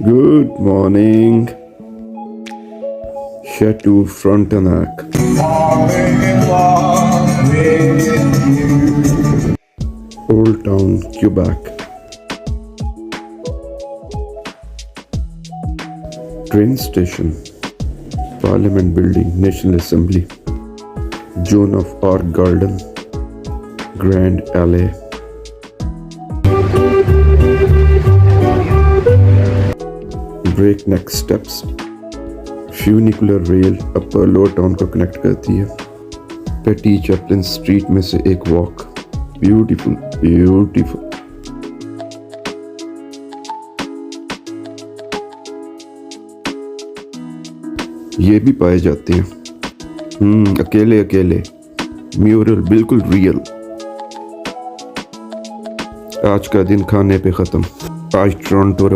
Good morning. Chateau Frontenac. Old Town, Quebec. Train station. Parliament Building, National Assembly. Joan of Arc Garden. Grand Alley. Breakneck Steps. Funicular rail upper lower town को connect करती है। पेटी Chaplin street में से एक walk. Beautiful beautiful. ये भी पाए जाते हैं। अकेले अकेले म्यूरल बिल्कुल रियल। आज का दिन खाने पे खत्म। आज टोरंटो